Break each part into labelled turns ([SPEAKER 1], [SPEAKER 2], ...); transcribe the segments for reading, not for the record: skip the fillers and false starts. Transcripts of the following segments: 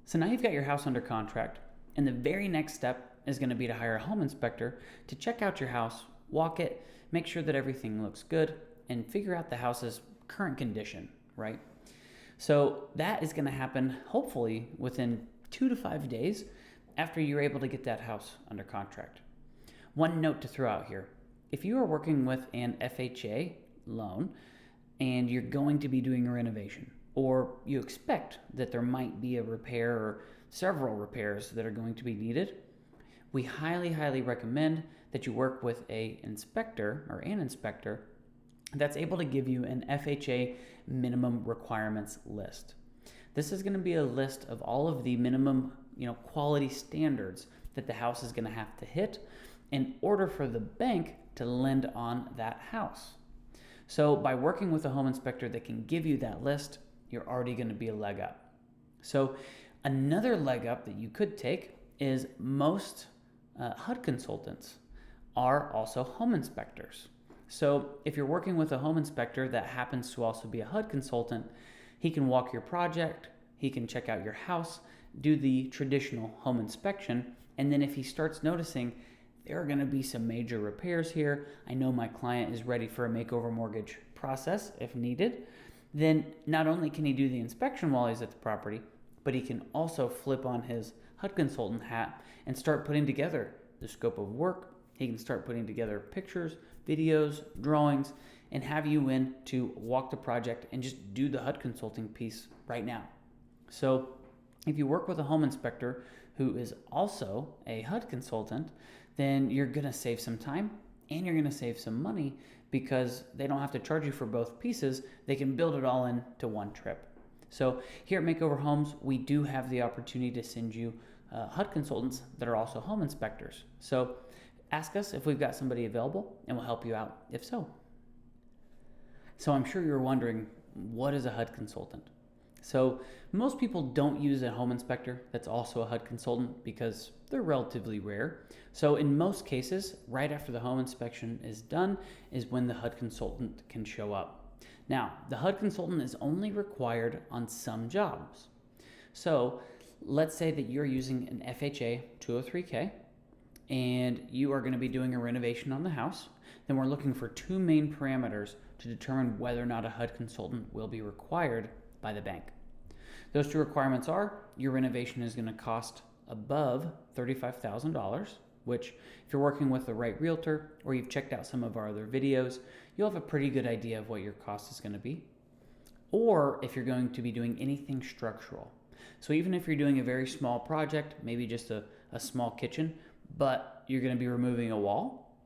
[SPEAKER 1] So now you've got your house under contract, and the very next step is going to be to hire a home inspector to check out your house, walk it, make sure that everything looks good, and figure out the house's current condition, right? So that is going to happen hopefully within 2 to 5 days after you're able to get that house under contract. One note to throw out here: if you are working with an FHA loan and you're going to be doing a renovation, or you expect that there might be a repair or several repairs that are going to be needed, we highly recommend that you work with an inspector that's able to give you an FHA minimum requirements list. This is going to be a list of all of the minimum, quality standards that the house is going to have to hit in order for the bank to lend on that house. So by working with a home inspector that can give you that list, you're already going to be a leg up. So another leg up that you could take is most HUD consultants are also home inspectors. So if you're working with a home inspector that happens to also be a HUD consultant, he can walk your project, he can check out your house, do the traditional home inspection, and then if he starts noticing there are going to be some major repairs here, I know my client is ready for a makeover mortgage process if needed, then not only can he do the inspection while he's at the property, but he can also flip on his HUD consultant hat and start putting together the scope of work. He can start putting together pictures, videos, drawings, and have you in to walk the project and just do the HUD consulting piece right now. So if you work with a home inspector who is also a HUD consultant, then you're going to save some time and you're going to save some money because they don't have to charge you for both pieces. They can build it all into one trip. So here at Makeover Homes, we do have the opportunity to send you HUD consultants that are also home inspectors. So ask us if we've got somebody available and we'll help you out if so. So I'm sure you're wondering, what is a HUD consultant? So most people don't use a home inspector that's also a HUD consultant because they're relatively rare. So in most cases, right after the home inspection is done is when the HUD consultant can show up. Now, the HUD consultant is only required on some jobs. So let's say that you're using an FHA 203K and you are going to be doing a renovation on the house. Then we're looking for two main parameters to determine whether or not a HUD consultant will be required by the bank. Those two requirements are your renovation is going to cost above $35,000, which if you're working with the right realtor or you've checked out some of our other videos, you'll have a pretty good idea of what your cost is going to be. Or if you're going to be doing anything structural. So even if you're doing a very small project, maybe just a small kitchen, but you're going to be removing a wall,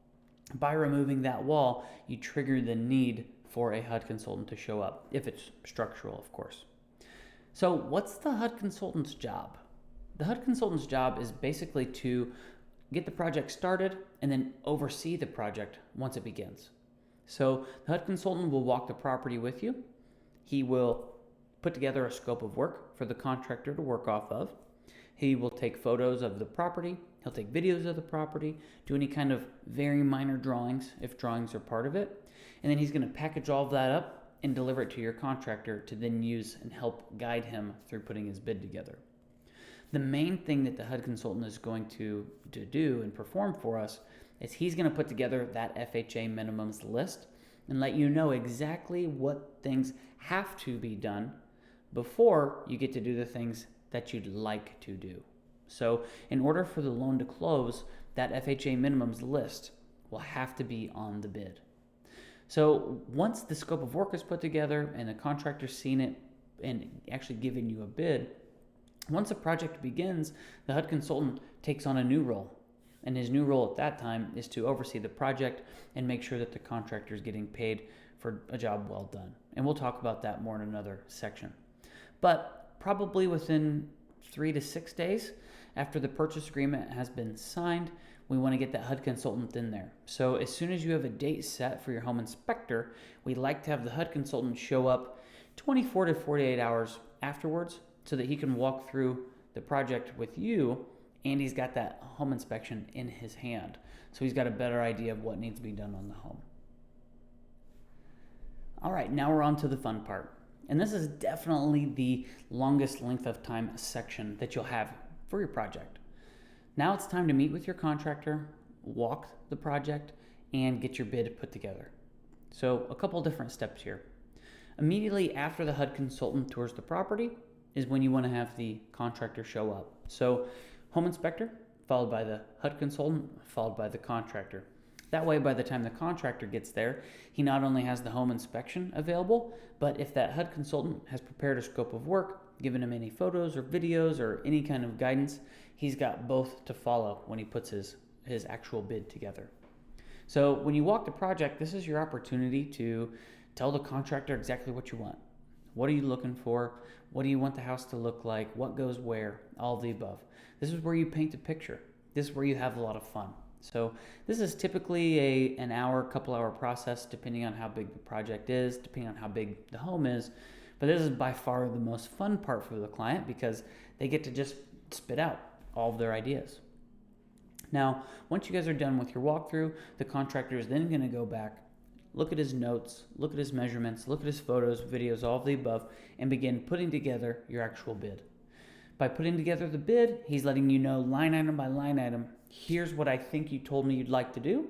[SPEAKER 1] by removing that wall, you trigger the need for a HUD consultant to show up, if it's structural, of course. So what's the HUD consultant's job? The HUD consultant's job is basically to get the project started and then oversee the project once it begins. So the HUD consultant will walk the property with you. He will put together a scope of work for the contractor to work off of. He will take photos of the property. He'll take videos of the property, do any kind of very minor drawings if drawings are part of it. And then he's going to package all of that up and deliver it to your contractor to then use and help guide him through putting his bid together. The main thing that the HUD consultant is going to do and perform for us is he's going to put together that FHA minimums list and let you know exactly what things have to be done before you get to do the things that you'd like to do. So in order for the loan to close, that FHA minimums list will have to be on the bid. So once the scope of work is put together and the contractor's seen it and actually given you a bid, once a project begins, the HUD consultant takes on a new role. And his new role at that time is to oversee the project and make sure that the contractor is getting paid for a job well done. And we'll talk about that more in another section. But probably within 3 to 6 days after the purchase agreement has been signed, we want to get that HUD consultant in there. So as soon as you have a date set for your home inspector, we like to have the HUD consultant show up 24 to 48 hours afterwards so that he can walk through the project with you and he's got that home inspection in his hand. So he's got a better idea of what needs to be done on the home. All right, now we're on to the fun part. And this is definitely the longest length of time section that you'll have for your project. Now it's time to meet with your contractor, walk the project, and get your bid put together. So a couple different steps here. Immediately after the HUD consultant tours the property is when you want to have the contractor show up. So home inspector, followed by the HUD consultant, followed by the contractor. That way, by the time the contractor gets there, he not only has the home inspection available, but if that HUD consultant has prepared a scope of work, given him any photos or videos or any kind of guidance, he's got both to follow when he puts his actual bid together. So when you walk the project, this is your opportunity to tell the contractor exactly what you want. What are you looking for? What do you want the house to look like? What goes where? All of the above. This is where you paint a picture. This is where you have a lot of fun. So this is typically an hour, couple hour process, depending on how big the project is, depending on how big the home is. But this is by far the most fun part for the client because they get to just spit out all of their ideas. Now, once you guys are done with your walkthrough, the contractor is then going to go back, look at his notes, look at his measurements, look at his photos, videos, all of the above, and begin putting together your actual bid. By putting together the bid, he's letting you know line item by line item, here's what I think you told me you'd like to do,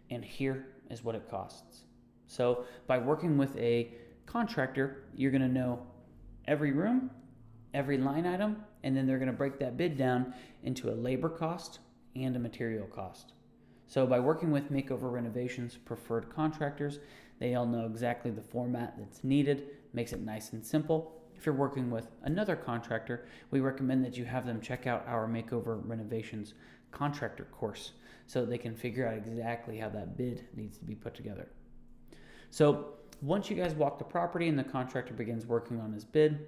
[SPEAKER 1] and here is what it costs. So by working with a contractor, you're going to know every room, every line item, and then they're going to break that bid down into a labor cost and a material cost. So by working with Makeover Renovation's preferred contractors, they all know exactly the format that's needed, makes it nice and simple. If you're working with another contractor, we recommend that you have them check out our Makeover Renovation's contractor course so they can figure out exactly how that bid needs to be put together. So once you guys walk the property and the contractor begins working on his bid,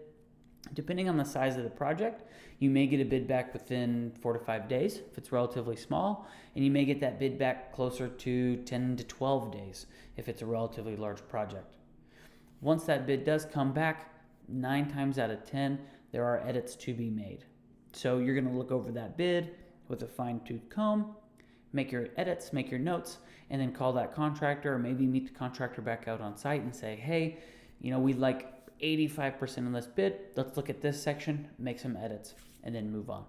[SPEAKER 1] depending on the size of the project, you may get a bid back within 4 to 5 days if it's relatively small, and you may get that bid back closer to 10 to 12 days if it's a relatively large project. Once that bid does come back, 9 times out of 10, there are edits to be made. So you're going to look over that bid with a fine-tooth comb, make your edits, make your notes, and then call that contractor or maybe meet the contractor back out on site and say, hey, we'd like 85% of this bid. Let's look at this section, make some edits, and then move on.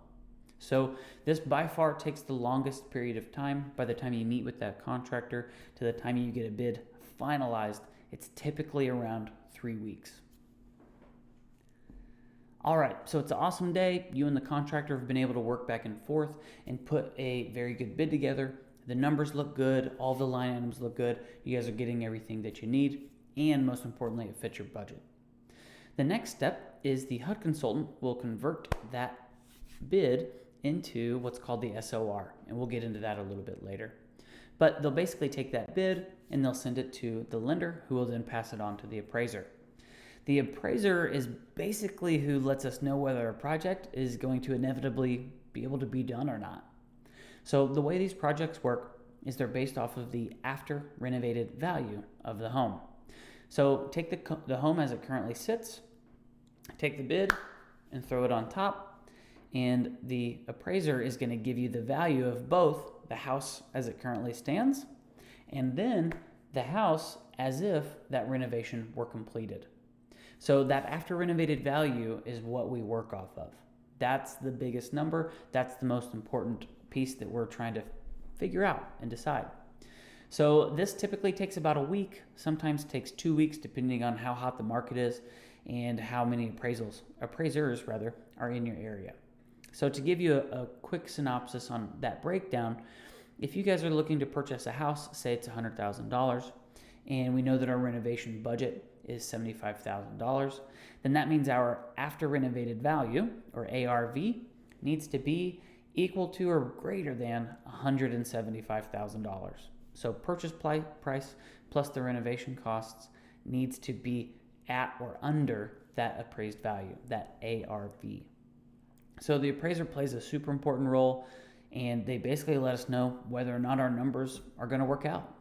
[SPEAKER 1] So this by far takes the longest period of time. By the time you meet with that contractor to the time you get a bid finalized, it's typically around 3 weeks. All right, so it's an awesome day. You and the contractor have been able to work back and forth and put a very good bid together. The numbers look good. All the line items look good. You guys are getting everything that you need. And most importantly, it fits your budget. The next step is the HUD consultant will convert that bid into what's called the SOR. And we'll get into that a little bit later. But they'll basically take that bid and they'll send it to the lender who will then pass it on to the appraiser. The appraiser is basically who lets us know whether a project is going to inevitably be able to be done or not. So the way these projects work is they're based off of the after renovated value of the home. So take the home as it currently sits, take the bid and throw it on top, and the appraiser is going to give you the value of both the house as it currently stands and then the house as if that renovation were completed. So that after renovated value is what we work off of. That's the biggest number. That's the most important piece that we're trying to figure out and decide. So this typically takes about a week, sometimes takes 2 weeks depending on how hot the market is and how many appraisers are in your area. So to give you a quick synopsis on that breakdown, if you guys are looking to purchase a house, say it's $100,000, and we know that our renovation budget is $75,000, then that means our after renovated value, or ARV, needs to be equal to or greater than $175,000. So purchase price plus the renovation costs needs to be at or under that appraised value, that ARV. So the appraiser plays a super important role, and they basically let us know whether or not our numbers are going to work out.